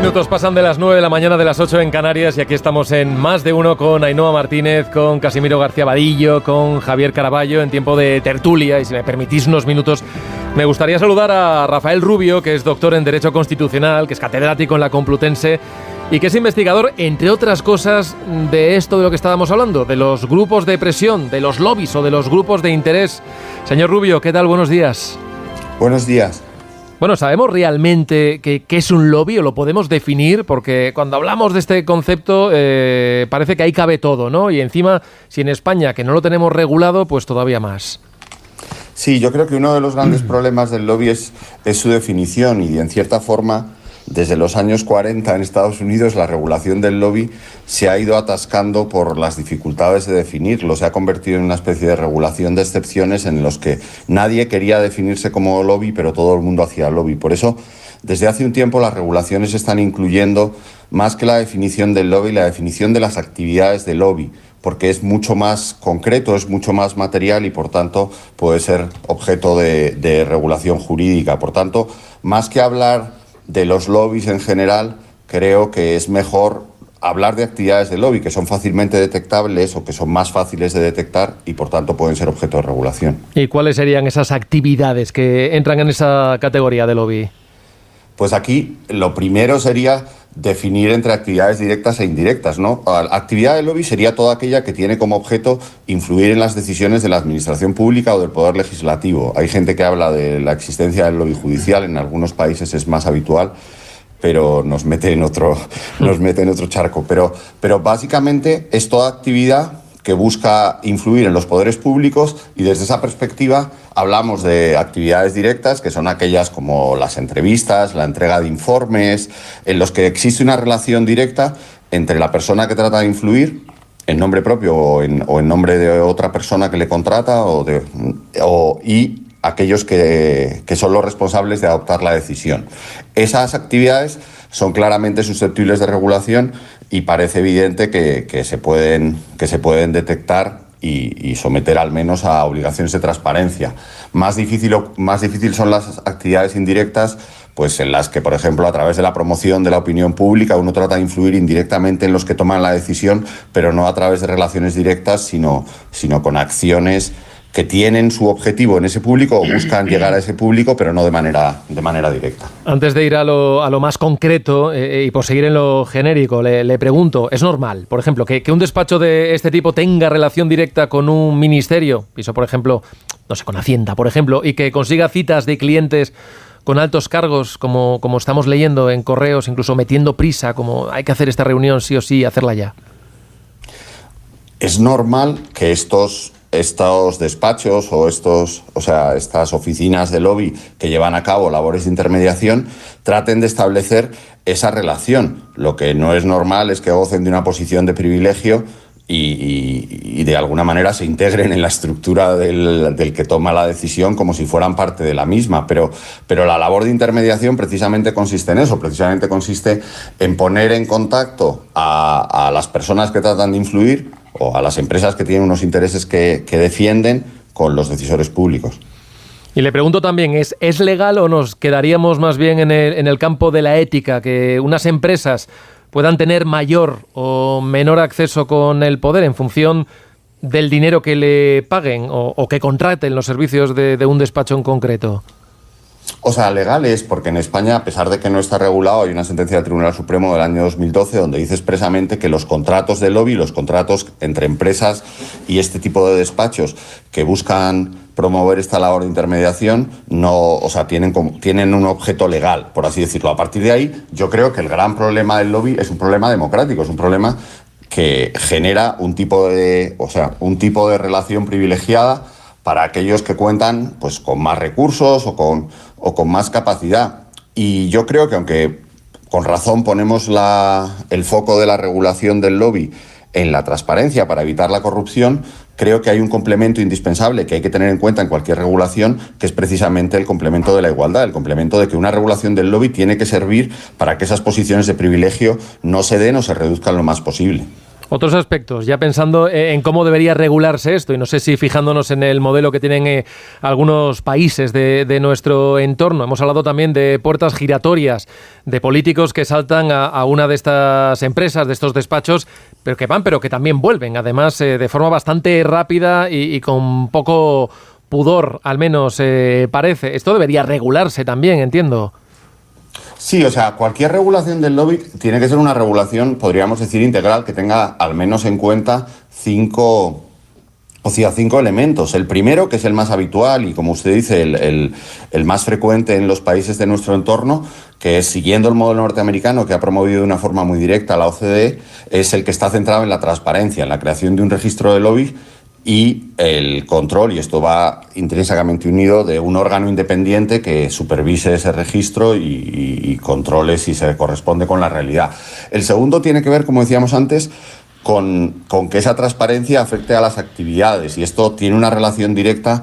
minutos pasan de las 9 de la mañana, de las 8 en Canarias, y aquí estamos en Más de Uno con Ainhoa Martínez, con Casimiro García Vadillo, con Javier Caraballo, en tiempo de tertulia. Y si me permitís unos minutos, me gustaría saludar a Rafael Rubio, que es doctor en Derecho Constitucional, que es catedrático en la Complutense y que es investigador, entre otras cosas, de esto de lo que estábamos hablando, de los grupos de presión, de los lobbies o de los grupos de interés. Señor Rubio, ¿qué tal? Buenos días. Buenos días. Bueno, ¿sabemos realmente qué es un lobby o lo podemos definir? Porque cuando hablamos de este concepto parece que ahí cabe todo, ¿no? Y encima, si en España, que no lo tenemos regulado, pues todavía más. Sí, yo creo que uno de los grandes problemas del lobby es su definición, y en cierta forma, desde los años 40 en Estados Unidos, la regulación del lobby se ha ido atascando por las dificultades de definirlo. Se ha convertido en una especie de regulación de excepciones en los que nadie quería definirse como lobby, pero todo el mundo hacía lobby. Por eso, desde hace un tiempo, las regulaciones están incluyendo, más que la definición del lobby, la definición de las actividades de lobby, porque es mucho más concreto, es mucho más material y, por tanto, puede ser objeto de regulación jurídica. Por tanto, más que hablar de los lobbies en general, creo que es mejor hablar de actividades de lobby que son fácilmente detectables o que son más fáciles de detectar y, por tanto, pueden ser objeto de regulación. ¿Y cuáles serían esas actividades que entran en esa categoría de lobby? Pues aquí lo primero sería definir entre actividades directas e indirectas, ¿no? Actividad de lobby sería toda aquella que tiene como objeto influir en las decisiones de la administración pública o del poder legislativo. Hay gente que habla de la existencia del lobby judicial, en algunos países es más habitual, pero nos mete en otro charco. Pero básicamente es toda actividad que busca influir en los poderes públicos, y desde esa perspectiva hablamos de actividades directas, que son aquellas como las entrevistas, la entrega de informes, en los que existe una relación directa entre la persona que trata de influir en nombre propio o en nombre de otra persona que le contrata y aquellos que son los responsables de adoptar la decisión. Esas actividades son claramente susceptibles de regulación y parece evidente que se pueden detectar y someter al menos a obligaciones de transparencia. Más difícil son las actividades indirectas, pues en las que, por ejemplo, a través de la promoción de la opinión pública uno trata de influir indirectamente en los que toman la decisión, pero no a través de relaciones directas, sino con acciones que tienen su objetivo en ese público o buscan llegar a ese público, pero no de manera directa. Antes de ir a lo más concreto y por seguir en lo genérico, le pregunto, ¿es normal, por ejemplo, que un despacho de este tipo tenga relación directa con un ministerio, pienso, por ejemplo, no sé, con Hacienda, por ejemplo, y que consiga citas de clientes con altos cargos, como estamos leyendo en correos, incluso metiendo prisa, como hay que hacer esta reunión sí o sí, hacerla ya? Es normal que estos despachos o estas oficinas de lobby que llevan a cabo labores de intermediación traten de establecer esa relación. Lo que no es normal es que gocen de una posición de privilegio y de alguna manera se integren en la estructura del que toma la decisión como si fueran parte de la misma. Pero la labor de intermediación precisamente consiste en eso, precisamente consiste en poner en contacto a las personas que tratan de influir o a las empresas que tienen unos intereses que defienden con los decisores públicos. Y le pregunto también, ¿es legal o nos quedaríamos más bien en el campo de la ética, que unas empresas puedan tener mayor o menor acceso con el poder en función del dinero que le paguen o que contraten los servicios de un despacho en concreto? O sea, legal es porque en España, a pesar de que no está regulado, hay una sentencia del Tribunal Supremo del año 2012 donde dice expresamente que los contratos de lobby, los contratos entre empresas y este tipo de despachos que buscan promover esta labor de intermediación, tienen un objeto legal, por así decirlo. A partir de ahí, yo creo que el gran problema del lobby es un problema democrático, es un problema que genera un tipo de relación privilegiada para aquellos que cuentan pues con más recursos o con más capacidad. Y yo creo que, aunque con razón ponemos el foco de la regulación del lobby en la transparencia para evitar la corrupción, creo que hay un complemento indispensable que hay que tener en cuenta en cualquier regulación, que es precisamente el complemento de la igualdad, el complemento de que una regulación del lobby tiene que servir para que esas posiciones de privilegio no se den o se reduzcan lo más posible. Otros aspectos, ya pensando en cómo debería regularse esto, y no sé si fijándonos en el modelo que tienen algunos países de nuestro entorno. Hemos hablado también de puertas giratorias, de políticos que saltan a una de estas empresas, de estos despachos, pero que van, pero que también vuelven, además de forma bastante rápida y con poco pudor, al menos parece. Esto debería regularse también, entiendo. Sí, o sea, cualquier regulación del lobby tiene que ser una regulación, podríamos decir, integral, que tenga al menos en cuenta cinco elementos. El primero, que es el más habitual y, como usted dice, el más frecuente en los países de nuestro entorno, que es, siguiendo el modelo norteamericano que ha promovido de una forma muy directa la OCDE, es el que está centrado en la transparencia, en la creación de un registro de lobby y el control, y esto va intrínsecamente unido, de un órgano independiente que supervise ese registro y controle si se corresponde con la realidad. El segundo tiene que ver, como decíamos antes, con que esa transparencia afecte a las actividades, y esto tiene una relación directa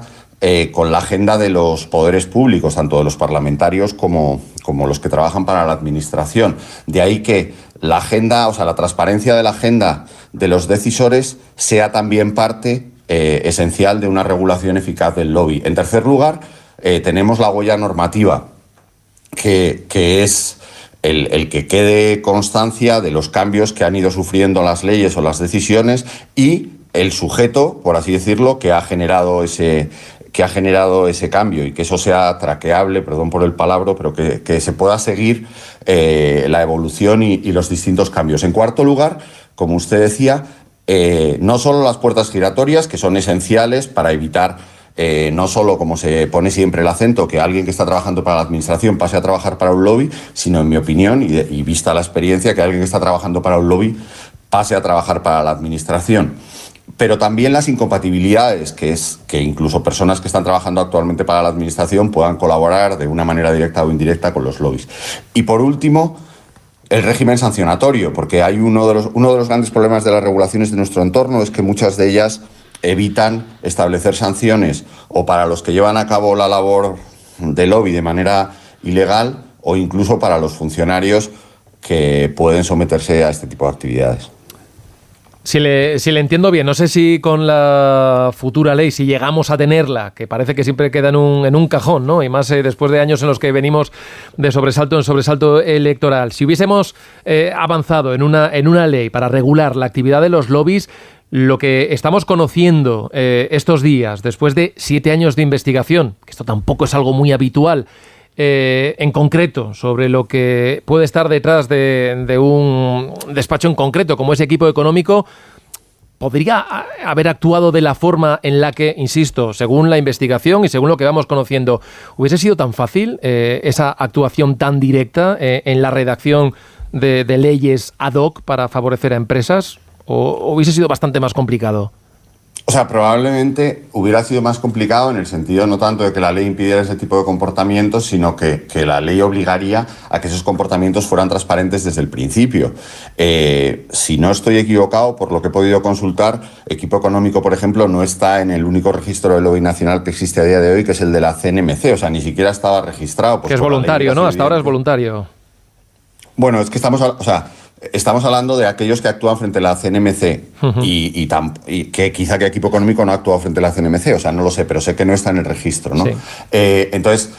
con la agenda de los poderes públicos, tanto de los parlamentarios como los que trabajan para la administración. De ahí que la agenda, o sea, la transparencia de la agenda de los decisores sea también parte esencial de una regulación eficaz del lobby. En tercer lugar, tenemos la huella normativa, que es el que quede constancia de los cambios que han ido sufriendo las leyes o las decisiones y el sujeto, por así decirlo, que ha generado ese cambio, y que eso sea traqueable, perdón por el palabra, pero que se pueda seguir la evolución y los distintos cambios. En cuarto lugar, como usted decía, no solo las puertas giratorias, que son esenciales para evitar, no solo, como se pone siempre el acento, que alguien que está trabajando para la administración pase a trabajar para un lobby, sino, en mi opinión, y vista la experiencia, que alguien que está trabajando para un lobby pase a trabajar para la administración. Pero también las incompatibilidades, que es que incluso personas que están trabajando actualmente para la administración puedan colaborar de una manera directa o indirecta con los lobbies. Y por último, el régimen sancionatorio, porque hay uno de los grandes problemas de las regulaciones de nuestro entorno es que muchas de ellas evitan establecer sanciones o para los que llevan a cabo la labor de lobby de manera ilegal, o incluso para los funcionarios que pueden someterse a este tipo de actividades. Si le entiendo bien, no sé si con la futura ley, si llegamos a tenerla, que parece que siempre queda en un cajón, ¿no? Y más después de años en los que venimos de sobresalto en sobresalto electoral. Si hubiésemos avanzado en una ley para regular la actividad de los lobbies, lo que estamos conociendo estos días, después de 7 años de investigación, que esto tampoco es algo muy habitual, en concreto, sobre lo que puede estar detrás de un despacho en concreto, como ese equipo económico, ¿podría haber actuado de la forma en la que, insisto, según la investigación y según lo que vamos conociendo, hubiese sido tan fácil esa actuación tan directa en la redacción de leyes ad hoc para favorecer a empresas? ¿O hubiese sido bastante más complicado? O sea, probablemente hubiera sido más complicado en el sentido no tanto de que la ley impidiera ese tipo de comportamientos, sino que la ley obligaría a que esos comportamientos fueran transparentes desde el principio. Si no estoy equivocado, por lo que he podido consultar, Equipo Económico, por ejemplo, no está en el único registro de lobby nacional que existe a día de hoy, que es el de la CNMC. O sea, ni siquiera estaba registrado. Pues, que es voluntario, ¿no? Hasta ahora es voluntario. Bueno, es que estamos hablando de aquellos que actúan frente a la CNMC y que quizá que Equipo Económico no ha actuado frente a la CNMC, o sea, no lo sé, pero sé que no está en el registro, ¿no? Sí. Entonces,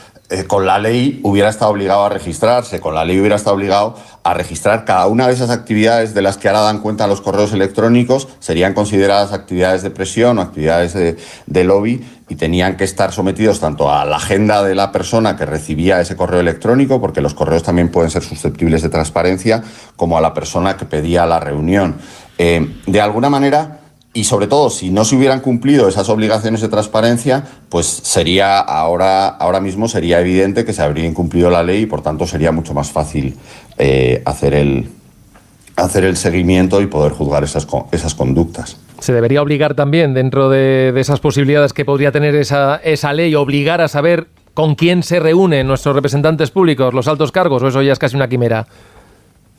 con la ley hubiera estado obligado a registrarse, con la ley hubiera estado obligado a registrar cada una de esas actividades de las que ahora dan cuenta los correos electrónicos, serían consideradas actividades de presión o actividades de lobby, y tenían que estar sometidos tanto a la agenda de la persona que recibía ese correo electrónico, porque los correos también pueden ser susceptibles de transparencia, como a la persona que pedía la reunión. De alguna manera, y sobre todo si no se hubieran cumplido esas obligaciones de transparencia, pues sería ahora mismo sería evidente que se habría incumplido la ley, y por tanto sería mucho más fácil hacer el seguimiento y poder juzgar esas conductas. Se debería obligar también, dentro de esas posibilidades que podría tener esa ley, obligar a saber con quién se reúnen nuestros representantes públicos, los altos cargos, o eso ya es casi una quimera.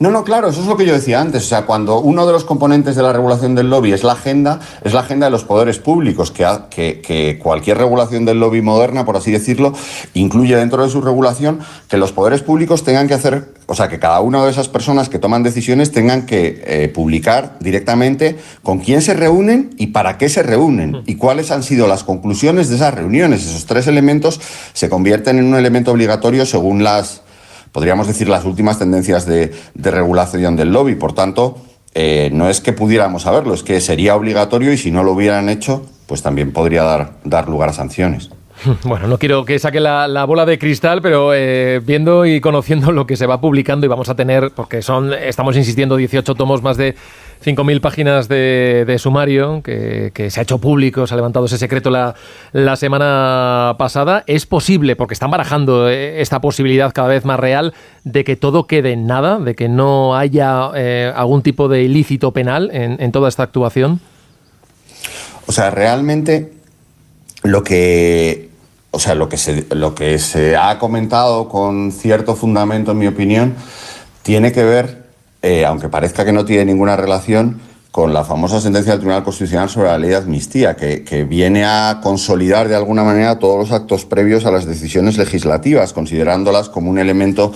No, claro, eso es lo que yo decía antes. O sea, cuando uno de los componentes de la regulación del lobby es la agenda de los poderes públicos, que cualquier regulación del lobby moderna, por así decirlo, incluye dentro de su regulación que los poderes públicos tengan que hacer, o sea, que cada una de esas personas que toman decisiones tengan que publicar directamente con quién se reúnen y para qué se reúnen y cuáles han sido las conclusiones de esas reuniones. Esos tres elementos se convierten en un elemento obligatorio según podríamos decir, las últimas tendencias de regulación del lobby. Por tanto, no es que pudiéramos saberlo, es que sería obligatorio y si no lo hubieran hecho, pues también podría dar lugar a sanciones. Bueno, no quiero que saque la bola de cristal, pero viendo y conociendo lo que se va publicando y vamos a tener, porque estamos insistiendo, 18 tomos, más de 5.000 páginas de sumario que se ha hecho público, se ha levantado ese secreto la semana pasada. Es posible, porque están barajando esta posibilidad cada vez más real, de que todo quede en nada, de que no haya algún tipo de ilícito penal en toda esta actuación. O sea, realmente lo que se ha comentado con cierto fundamento, en mi opinión, tiene que ver, aunque parezca que no tiene ninguna relación, con la famosa sentencia del Tribunal Constitucional sobre la ley de amnistía, que viene a consolidar de alguna manera todos los actos previos a las decisiones legislativas, considerándolas como un elemento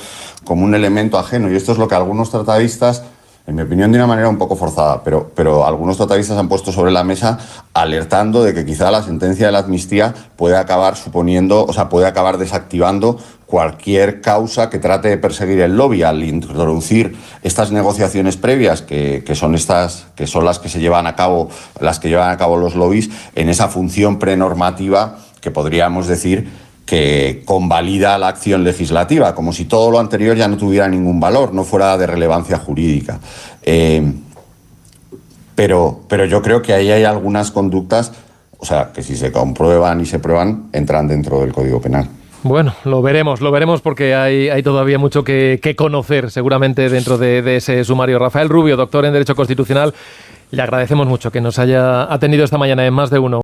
ajeno. Y esto es lo que algunos tratadistas, en mi opinión de una manera un poco forzada, pero algunos tratadistas han puesto sobre la mesa alertando de que quizá la sentencia de la amnistía puede acabar desactivando cualquier causa que trate de perseguir el lobby al introducir estas negociaciones previas que son las que llevan a cabo los lobbies en esa función prenormativa que podríamos decir que convalida la acción legislativa, como si todo lo anterior ya no tuviera ningún valor, no fuera de relevancia jurídica. Pero yo creo que ahí hay algunas conductas, o sea, que si se comprueban y se prueban, entran dentro del Código Penal. Bueno, lo veremos porque hay todavía mucho que conocer seguramente dentro de ese sumario. Rafael Rubio, doctor en Derecho Constitucional, le agradecemos mucho que nos haya atendido esta mañana en Más de Uno.